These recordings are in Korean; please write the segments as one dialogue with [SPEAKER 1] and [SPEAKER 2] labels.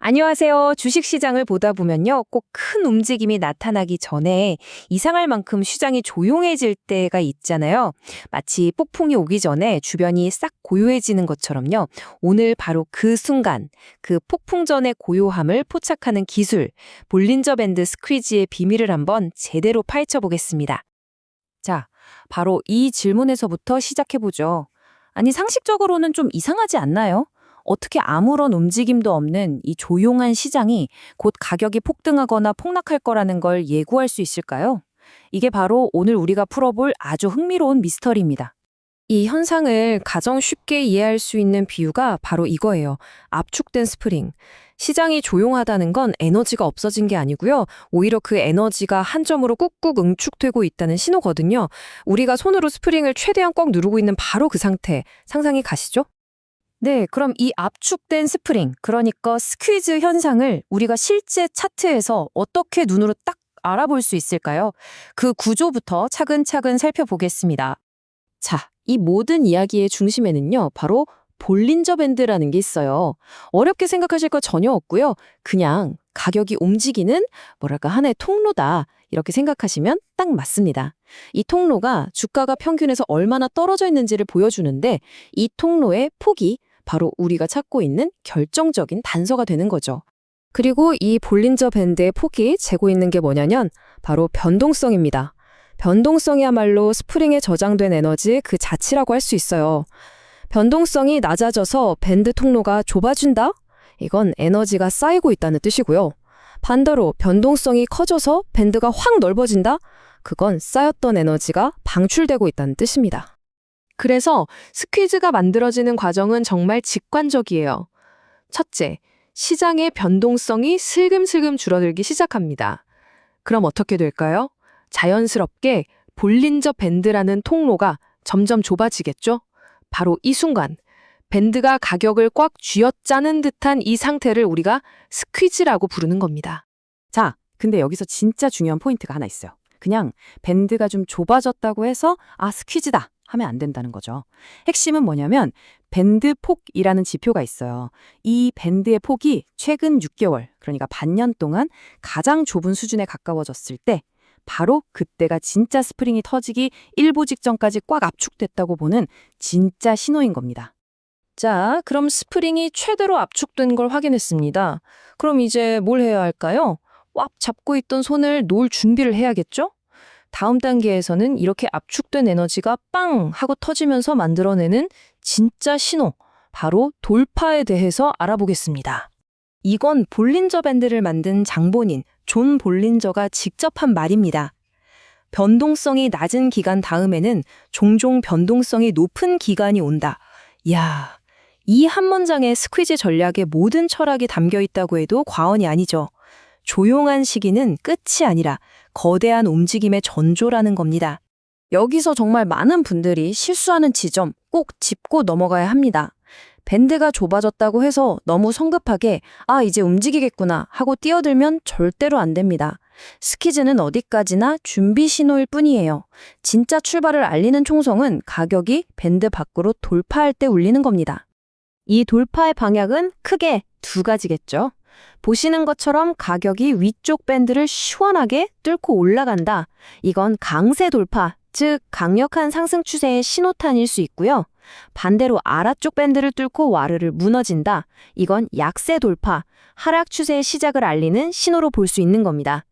[SPEAKER 1] 안녕하세요. 주식시장을 보다 보면요. 꼭 큰 움직임이 나타나기 전에 이상할 만큼 시장이 조용해질 때가 있잖아요. 마치 폭풍이 오기 전에 주변이 싹 고요해지는 것처럼요. 오늘 바로 그 순간, 그 폭풍 전의 고요함을 포착하는 기술, 볼린저 밴드 스퀴즈의 비밀을 한번 제대로 파헤쳐 보겠습니다. 자, 바로 이 질문에서부터 시작해보죠. 아니, 상식적으로는 좀 이상하지 않나요? 어떻게 아무런 움직임도 없는 이 조용한 시장이 곧 가격이 폭등하거나 폭락할 거라는 걸 예고할 수 있을까요? 이게 바로 오늘 우리가 풀어볼 아주 흥미로운 미스터리입니다. 이 현상을 가장 쉽게 이해할 수 있는 비유가 바로 이거예요. 압축된 스프링. 시장이 조용하다는 건 에너지가 없어진 게 아니고요. 오히려 그 에너지가 한 점으로 꾹꾹 응축되고 있다는 신호거든요. 우리가 손으로 스프링을 최대한 꽉 누르고 있는 바로 그 상태, 상상이 가시죠? 네, 그럼 이 압축된 스프링, 그러니까 스퀴즈 현상을 우리가 실제 차트에서 어떻게 눈으로 딱 알아볼 수 있을까요? 그 구조부터 차근차근 살펴보겠습니다. 자, 이 모든 이야기의 중심에는요, 바로 볼린저 밴드라는 게 있어요. 어렵게 생각하실 거 전혀 없고요. 그냥 가격이 움직이는 뭐랄까 하나의 통로다. 이렇게 생각하시면 딱 맞습니다. 이 통로가 주가가 평균에서 얼마나 떨어져 있는지를 보여주는데 이 통로의 폭이 바로 우리가 찾고 있는 결정적인 단서가 되는 거죠. 그리고 이 볼린저 밴드의 폭이 재고 있는 게 뭐냐면 바로 변동성입니다. 변동성이야말로 스프링에 저장된 에너지 그 자체라고 할 수 있어요. 변동성이 낮아져서 밴드 통로가 좁아진다? 이건 에너지가 쌓이고 있다는 뜻이고요. 반대로 변동성이 커져서 밴드가 확 넓어진다? 그건 쌓였던 에너지가 방출되고 있다는 뜻입니다. 그래서 스퀴즈가 만들어지는 과정은 정말 직관적이에요. 첫째, 시장의 변동성이 슬금슬금 줄어들기 시작합니다. 그럼 어떻게 될까요? 자연스럽게 볼린저 밴드라는 통로가 점점 좁아지겠죠? 바로 이 순간, 밴드가 가격을 꽉 쥐어짜는 듯한 이 상태를 우리가 스퀴즈라고 부르는 겁니다. 자, 근데 여기서 진짜 중요한 포인트가 하나 있어요. 그냥 밴드가 좀 좁아졌다고 해서 스퀴즈다 하면 안 된다는 거죠. 핵심은 뭐냐면 밴드 폭이라는 지표가 있어요. 이 밴드의 폭이 최근 6개월, 그러니까 반년 동안 가장 좁은 수준에 가까워졌을 때 바로 그때가 진짜 스프링이 터지기 일보 직전까지 꽉 압축됐다고 보는 진짜 신호인 겁니다. 자, 그럼 스프링이 최대로 압축된 걸 확인했습니다. 그럼 이제 뭘 해야 할까요? 꽉 잡고 있던 손을 놓을 준비를 해야겠죠? 다음 단계에서는 이렇게 압축된 에너지가 빵 하고 터지면서 만들어내는 진짜 신호, 바로 돌파에 대해서 알아보겠습니다. 이건 볼린저 밴드를 만든 장본인 존 볼린저가 직접 한 말입니다. 변동성이 낮은 기간 다음에는 종종 변동성이 높은 기간이 온다. 이야, 이 한 문장에 스퀴즈 전략의 모든 철학이 담겨 있다고 해도 과언이 아니죠. 조용한 시기는 끝이 아니라 거대한 움직임의 전조라는 겁니다. 여기서 정말 많은 분들이 실수하는 지점 꼭 짚고 넘어가야 합니다. 밴드가 좁아졌다고 해서 너무 성급하게 이제 움직이겠구나 하고 뛰어들면 절대로 안 됩니다. 스퀴즈는 어디까지나 준비 신호일 뿐이에요. 진짜 출발을 알리는 총성은 가격이 밴드 밖으로 돌파할 때 울리는 겁니다. 이 돌파의 방향은 크게 두 가지겠죠. 보시는 것처럼 가격이 위쪽 밴드를 시원하게 뚫고 올라간다. 이건 강세 돌파, 즉 강력한 상승 추세의 신호탄일 수 있고요. 반대로 아래쪽 밴드를 뚫고 와르르 무너진다. 이건 약세 돌파, 하락 추세의 시작을 알리는 신호로 볼 수 있는 겁니다.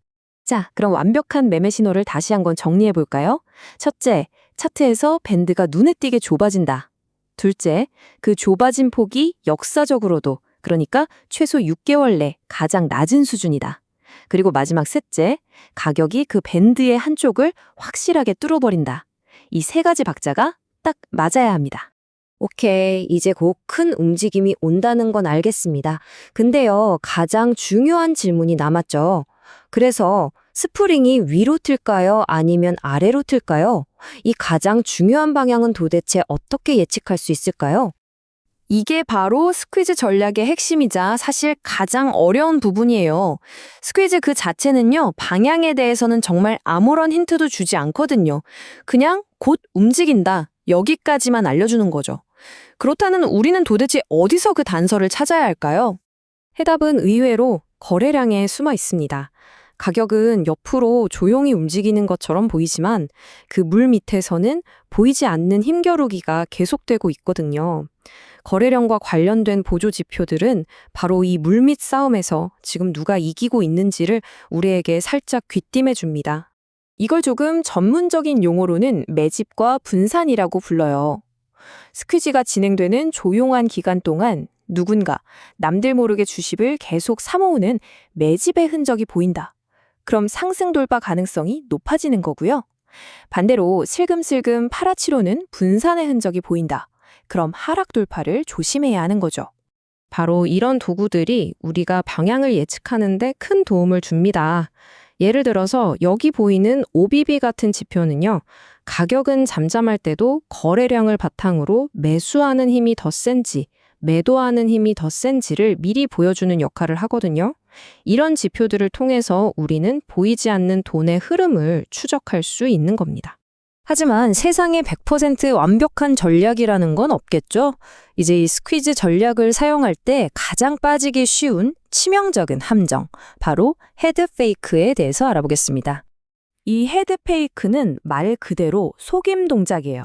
[SPEAKER 1] 자, 그럼 완벽한 매매 신호를 다시 한번 정리해 볼까요? 첫째, 차트에서 밴드가 눈에 띄게 좁아진다. 둘째, 그 좁아진 폭이 역사적으로도 그러니까 최소 6개월 내 가장 낮은 수준이다. 그리고 마지막 셋째, 가격이 그 밴드의 한쪽을 확실하게 뚫어버린다. 이 세 가지 박자가 딱 맞아야 합니다. 오케이, 이제 곧 큰 움직임이 온다는 건 알겠습니다. 근데요, 가장 중요한 질문이 남았죠. 그래서 스프링이 위로 틀까요? 아니면 아래로 틀까요? 이 가장 중요한 방향은 도대체 어떻게 예측할 수 있을까요? 이게 바로 스퀴즈 전략의 핵심이자 사실 가장 어려운 부분이에요. 스퀴즈 그 자체는요, 방향에 대해서는 정말 아무런 힌트도 주지 않거든요. 그냥 곧 움직인다. 여기까지만 알려주는 거죠. 그렇다면 우리는 도대체 어디서 그 단서를 찾아야 할까요?
[SPEAKER 2] 해답은 의외로 거래량에 숨어 있습니다. 가격은 옆으로 조용히 움직이는 것처럼 보이지만 그 물 밑에서는 보이지 않는 힘겨루기가 계속되고 있거든요. 거래량과 관련된 보조 지표들은 바로 이 물밑 싸움에서 지금 누가 이기고 있는지를 우리에게 살짝 귀띔해 줍니다.
[SPEAKER 1] 이걸 조금 전문적인 용어로는 매집과 분산이라고 불러요. 스퀴즈가 진행되는 조용한 기간 동안 누군가 남들 모르게 주식을 계속 사모으는 매집의 흔적이 보인다. 그럼 상승 돌파 가능성이 높아지는 거고요. 반대로 슬금슬금 팔아치로는 분산의 흔적이 보인다. 그럼 하락 돌파를 조심해야 하는 거죠.
[SPEAKER 2] 바로 이런 도구들이 우리가 방향을 예측하는 데 큰 도움을 줍니다. 예를 들어서 여기 보이는 OBB 같은 지표는요. 가격은 잠잠할 때도 거래량을 바탕으로 매수하는 힘이 더 센지, 매도하는 힘이 더 센지를 미리 보여주는 역할을 하거든요. 이런 지표들을 통해서 우리는 보이지 않는 돈의 흐름을 추적할 수 있는 겁니다. 하지만 세상에 100% 완벽한 전략이라는 건 없겠죠? 이제 이 스퀴즈 전략을 사용할 때 가장 빠지기 쉬운 치명적인 함정, 바로 헤드 페이크에 대해서 알아보겠습니다.
[SPEAKER 1] 이 헤드 페이크는 말 그대로 속임 동작이에요.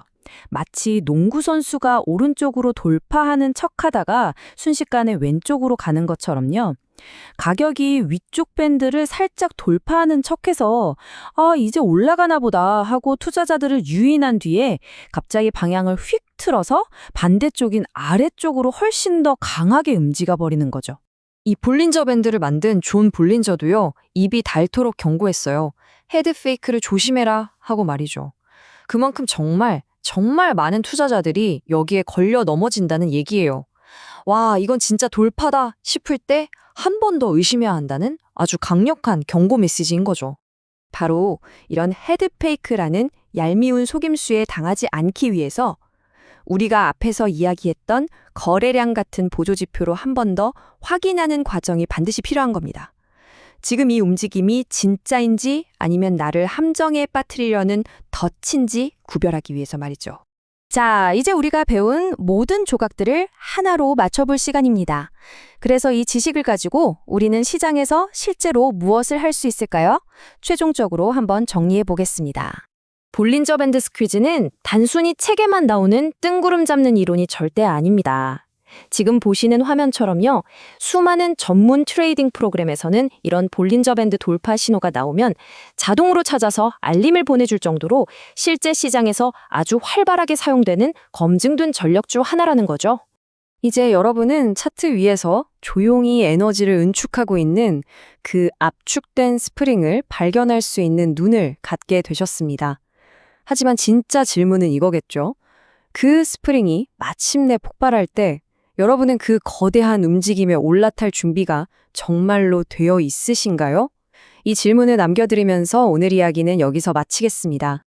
[SPEAKER 1] 마치 농구 선수가 오른쪽으로 돌파하는 척하다가 순식간에 왼쪽으로 가는 것처럼요. 가격이 위쪽 밴드를 살짝 돌파하는 척해서 이제 올라가나 보다 하고 투자자들을 유인한 뒤에 갑자기 방향을 휙 틀어서 반대쪽인 아래쪽으로 훨씬 더 강하게 움직여 버리는 거죠. 이 볼린저 밴드를 만든 존 볼린저도요. 입이 닳도록 경고했어요. 헤드 페이크를 조심해라 하고 말이죠. 그만큼 정말 많은 투자자들이 여기에 걸려 넘어진다는 얘기예요. 와, 이건 진짜 돌파다 싶을 때 한 번 더 의심해야 한다는 아주 강력한 경고 메시지인 거죠. 바로 이런 헤드 페이크라는 얄미운 속임수에 당하지 않기 위해서 우리가 앞에서 이야기했던 거래량 같은 보조지표로 한 번 더 확인하는 과정이 반드시 필요한 겁니다. 지금 이 움직임이 진짜인지 아니면 나를 함정에 빠뜨리려는 덫인지 구별하기 위해서 말이죠. 자, 이제 우리가 배운 모든 조각들을 하나로 맞춰볼 시간입니다. 그래서 이 지식을 가지고 우리는 시장에서 실제로 무엇을 할 수 있을까요? 최종적으로 한번 정리해 보겠습니다. 볼린저 밴드 스퀴즈는 단순히 책에만 나오는 뜬구름 잡는 이론이 절대 아닙니다. 지금 보시는 화면처럼요. 수많은 전문 트레이딩 프로그램에서는 이런 볼린저 밴드 돌파 신호가 나오면 자동으로 찾아서 알림을 보내줄 정도로 실제 시장에서 아주 활발하게 사용되는 검증된 전력 중 하나라는 거죠. 이제 여러분은 차트 위에서 조용히 에너지를 은축하고 있는 그 압축된 스프링을 발견할 수 있는 눈을 갖게 되셨습니다. 하지만 진짜 질문은 이거겠죠. 그 스프링이 마침내 폭발할 때 여러분은 그 거대한 움직임에 올라탈 준비가 정말로 되어 있으신가요? 이 질문을 남겨드리면서 오늘 이야기는 여기서 마치겠습니다.